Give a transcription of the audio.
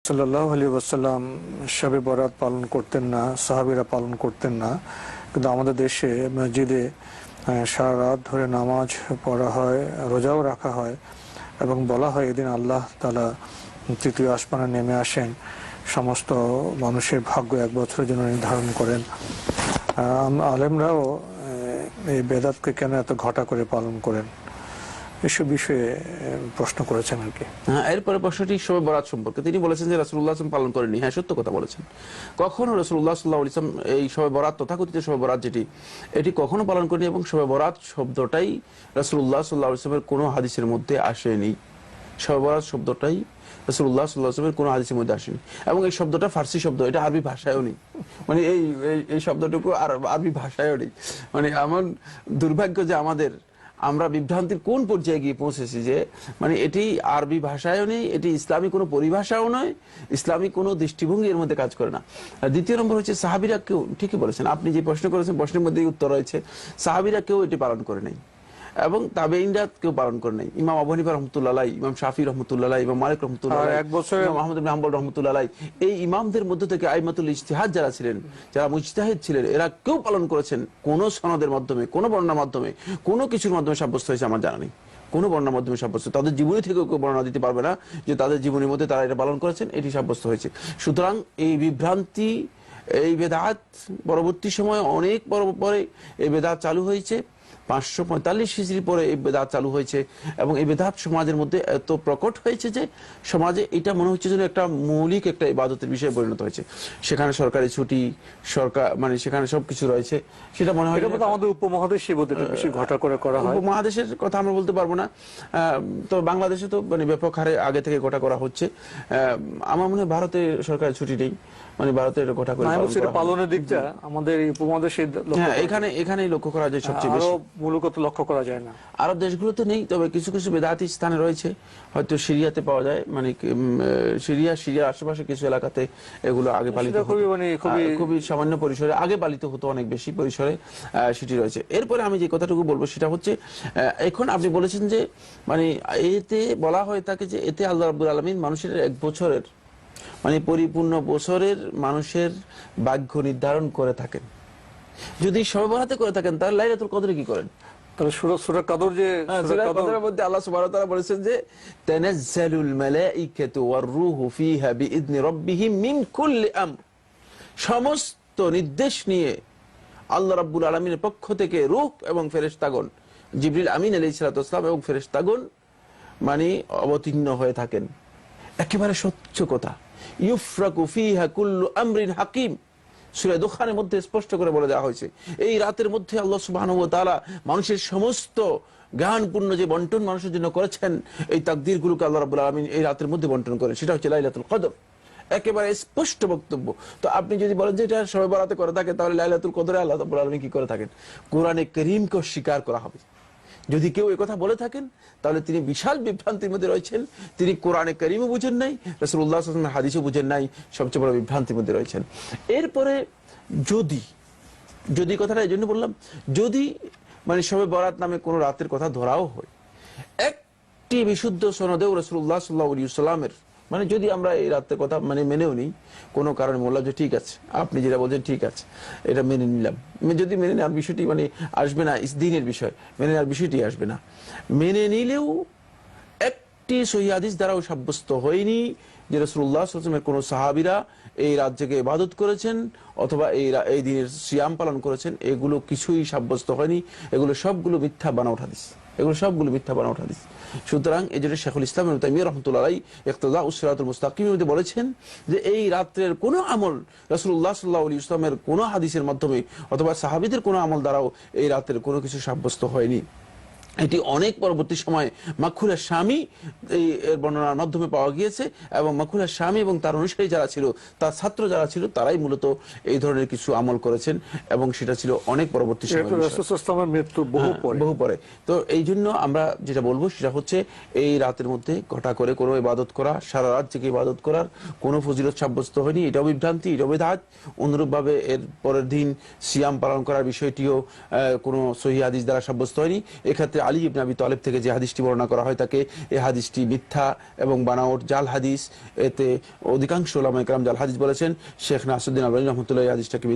সাল্লাল্লাহু আলাইহি ওয়াসাল্লাম শবে বরাত পালন করতেন না, সাহাবীরা পালন করতেন না, কিন্তু আমাদের দেশে মসজিদে সারা রাত ধরে নামাজ পড়া হয়, রোজাও রাখা হয় এবং বলা হয় এদিন আল্লাহ তাআলা তৃতীয় আসমানে নেমে আসেন, সমস্ত মানুষের ভাগ্য এক বছরের জন্য নির্ধারণ করেন। আলেমরাও এই বেদাতকে কেন এত ঘটা করে পালন করেন এসব বিষয়ে প্রশ্ন করেছেন আর কি। হ্যাঁ, এরপরে প্রশ্নটি শবে বরাত সম্পর্কে। তিনি বলেছেন যে রাসূলুল্লাহ সাল্লাল্লাহু আলাইহি ওয়াসাল্লাম পালন করেননি। হ্যাঁ, সত্য কথা বলেছেন। কখনো রাসূলুল্লাহ সাল্লাল্লাহু আলাইহি ওয়াসাল্লাম এই শবে বরাত, তথাকথিত শবে বরাত যেটি, এটি কখনো পালন করেনি এবং শবে বরাত শব্দটাই রাসূলুল্লাহ সাল্লাল্লাহু আলাইহি ওয়াসাল্লামের কোনো হাদিসের মধ্যে আসেনি। শবে বরাত শব্দটাই রাসূলুল্লাহ সাল্লাল্লাহু আলাইহি ওয়াসাল্লামের কোনো হাদিসের মধ্যে আসেনি এবং এই শব্দটা ফার্সি শব্দ, এটা আরবি ভাষায়ও নেই। মানে এই শব্দটুকু আরবি ভাষায়ও নেই। মানে এমন দুর্ভাগ্য যে আমরা বিভ্রান্তির কোন পর্যায়ে গিয়ে পৌঁছেছি যে মানে এটি আরবি ভাষায়ও নেই, এটি ইসলামী কোনো পরিভাষাও নয়, ইসলামী কোনো দৃষ্টিভঙ্গি এর মধ্যে কাজ করে না। দ্বিতীয় নম্বর হচ্ছে সাহাবীরা কেউ, ঠিকই বলেছেন আপনি যে প্রশ্ন করেছেন, প্রশ্নের মধ্যেই উত্তর রয়েছে, সাহাবীরা কেউ এটি পালন করে নাই এবং তাবেঈনরা কেউ পালন করে নাই। ইমাম আবু হানিফা রাহমাতুল্লাহ আলাইহি, ইমাম শাফি রাহমাতুল্লাহ আলাইহি, ইমাম মালিক রাহমাতুল্লাহ আলাইহি, ইমাম আহমদ ইবনে হাম্বল রাহমাতুল্লাহ আলাইহি, এই ইমামদের মধ্য থেকে আইমাতুল ইজতিহাদ যারা ছিলেন, যারা মুজতাহিদ ছিলেন, এরা কেউ পালন করেছেন কোন সনদের মাধ্যমে, কোন বর্ণনার মাধ্যমে, কোন কিছুর মাধ্যমে সাব্যস্ত হয়েছে আমার জানা নেই। কোন বর্ণনার মাধ্যমে সাব্যস্ত, তাদের জীবনী থেকেও কেউ বর্ণনা দিতে পারবে না যে তাদের জীবনের মধ্যে তারা এটা পালন করেছেন, এটি সাব্যস্ত হয়েছে। সুতরাং এই বিভ্রান্তি, এই বেদাত পরবর্তী সময়ে অনেক পরে এই বেদাত চালু হয়েছে। 545 হিজরি পরে এই বেদাত চালু হয়েছে এবং এই বেদাত সমাজের মধ্যে এত প্রকট হয়েছে যে সমাজে এটা মনে হচ্ছে যেন একটা মৌলিক একটা ইবাদতের বিষয়ে পরিণত হয়েছে। সেখানে সরকারি ছুটি, সরকার মানে সেখানে সবকিছু রয়েছে, সেটা মনে হয় আমাদের উপমহাদেশে বেশি ঘটা করে করা হয়। উপমহাদেশের কথা আমরা বলতে পারবো না, তো বাংলাদেশে তো মানে ব্যাপক হারে আগে থেকে ঘটা করা হচ্ছে। আমার মনে হয় ভারতে সরকারি ছুটি নেই, মানে ভারতের ঘটা করে পালনের দিকটা আমাদের উপমহাদেশে এখানেই লক্ষ্য করা যায় সবচেয়ে বেশি, মূলত লক্ষ্য করা যায় না। আরব দেশগুলোতে নেই, তবে কিছু কিছু বেদাতি স্থানে রয়েছে, হয়তো সিরিয়াতে পাওয়া যায়, মানে সিরিয়ার আশেপাশে কিছু এলাকাতে এগুলো আগে পালিত খুবই সামান্য পরিসরে আগে পালিত হতো, অনেক বেশি পরিসরে সেটি রয়েছে। এরপরে আমি যে কথাটুকু বলবো সেটা হচ্ছে, এখন আপনি বলেছেন যে মানে এতে বলা হয়ে থাকে যে এতে আল্লাহ রাব্বুল আলামিন মানুষের এক বছরের মানে পরিপূর্ণ বছরের মানুষের ভাগ্য নির্ধারণ করে থাকেন। যদি শবে বরাতে করে থাকেন তাহলে লাইলাতুল কদরে কি করেন? তাহলে সূরা কদর, যে সূরা কদরের মধ্যে আল্লাহ সুবহানাহু ওয়া তাআলা বলেছেন যে তানাজ্জালুল মালাঈকাতু ওয়ার রূহু ফিহা বিইذনি রাব্বিহিম মিন কুল্লি আমর, সমস্ত নির্দেশ নিয়ে আল্লাহ রাব্বুল আলামিনের পক্ষ থেকে রূহ এবং ফেরেশতাগণ, জিবরিল আমিন আলাইহিস সালাতু ওয়াস সালাম এবং ফেরেশতাগণ মানে অবতীর্ণ হয়ে থাকেন। একেবারে সত্য কথা, ইউফরাকু ফিহা কুল্লু আমরিন হাকিম, সূরা দুখানের মধ্যে স্পষ্ট করে বলে দেওয়া হয়েছে এই রাতের মধ্যে আল্লাহ সুবহানাহু ওয়া তাআলা মানুষের সমস্ত জ্ঞানপূর্ণ যে বন্টন মানুষের জন্য করেছেন, এই তাকদীরগুলোকে আল্লাহ রাব্বুল আলামিন এই রাতের মধ্যে বন্টন করেন, সেটা হচ্ছে লাইলাতুল কদর। একেবারে স্পষ্ট বক্তব্য। তো আপনি যদি বলেন যে এটা শবে বরাতে করে থাকে, তাহলে লাইলাতুল কদরে আল্লাহ রাব্বুল আলামিন কি করে থাকেন? কোরআনে কারীমকে স্বীকার করা হবে। যদি কেউ কথা বলে থাকেন তাহলে তিনি বিশাল বিভ্রান্তির মধ্যে রয়েছেন, তিনি কোরআনে কারীমও বুঝেন নাই, রাসূলুল্লাহ সাল্লাল্লাহু আলাইহি ওয়াসাল্লামের হাদিসও বুঝেন নাই, সবচেয়ে বড় বিভ্রান্তির মধ্যে রয়েছেন। এরপরে যদি কথাটা এই জন্য বললাম, যদি মানে শবে বরাত নামে কোনো রাতের কথা ধরাও হয়, একটি বিশুদ্ধ সনদেও রাসূলুল্লাহ সাল্লাল্লাহু আলাইহি ওয়াসাল্লামের মানে যদি আমরা এই রাতের কথা মানে মেনেও নিই, কোনো কারণে বললাম যে ঠিক আছে, আপনি যেটা বলছেন ঠিক আছে, এটা মেনে নিলাম, যদি মেনে নেওয়ার বিষয়টি মানে আসবে না, দিনের বিষয় মেনে নেওয়ার বিষয়টি আসবে না, মেনে নিলেও একটি সহিহ হাদিস দ্বারাও সাব্যস্ত হয়নি যে রাসূলুল্লাহ সাল্লাল্লাহু আলাইহি ওয়াসাল্লামের কোনো সাহাবীরা এই রাত জেগে ইবাদত করেছেন অথবা এই দিনের সিয়াম পালন করেছেন, এগুলো কিছুই সাব্যস্ত হয়নি। এগুলো সবগুলো মিথ্যা বানাওয়া হাদিস, এগুলো সবগুলো মিথ্যা বানাওয়া হাদিস। সুতরাং এই জন্য শাইখুল ইসলাম ইবনে তাইমিয়া রাহমাতুল্লাহ আলাইহি ইকতিদাউস সিরাতুল মুস্তাকিমের মধ্যে বলেছেন যে এই রাত্রের কোনো আমল রাসূলুল্লাহ সাল্লাল্লাহু আলাইহি ওয়াসাল্লামের কোনো হাদিসের মাধ্যমে অথবা সাহাবীদের কোনো আমল দ্বারাও এই রাতের কোনো কিছু সাব্যস্ত হয়নি। এটি অনেক পরবর্তী সময়ে মাকহুল আশ-শামী এই বর্ণনার মাধ্যমে পাওয়া গিয়েছে এবং মাকহুল আশ-শামী এবং তার অনুসারী যারা ছিল, তার ছাত্র যারা ছিল, তারাই মূলত এই ধরনের কিছু আমল করেছেন এবং সেটা ছিল অনেক পরবর্তী সময়ে, রাসূলুল্লাহর মৃত্যু বহু পরে। তো এই জন্য আমরা যেটা বলবো সেটা হচ্ছে এই রাতের মধ্যে ঘটা করে কোনো ইবাদত করা, সারা রাত জেগে ইবাদত করার কোনো ফজিলত সাব্যস্ত হয়নি, এটাও বিভ্রান্তি, এটাও বিদআত। অনুরূপভাবে এর পরের দিন সিয়াম পালন করার বিষয়টিও কোনো সহিহ হাদিস দ্বারা সাব্যস্ত হয়নি। এক্ষেত্রে আলী ইবনে আবি তালেব থেকে যে হাদিসটি বর্ণনা করা হয় তাকে এই হাদিসটি মিথ্যা এবং বানাওয়াট জাল হাদিস, এতে অধিকাংশ উলামায়ে কেরাম জাল হাদিস বলেছেন। শেখ নাসিরউদ্দিন আলবানী রহমতুল্লাহ এই হাদিসটাকে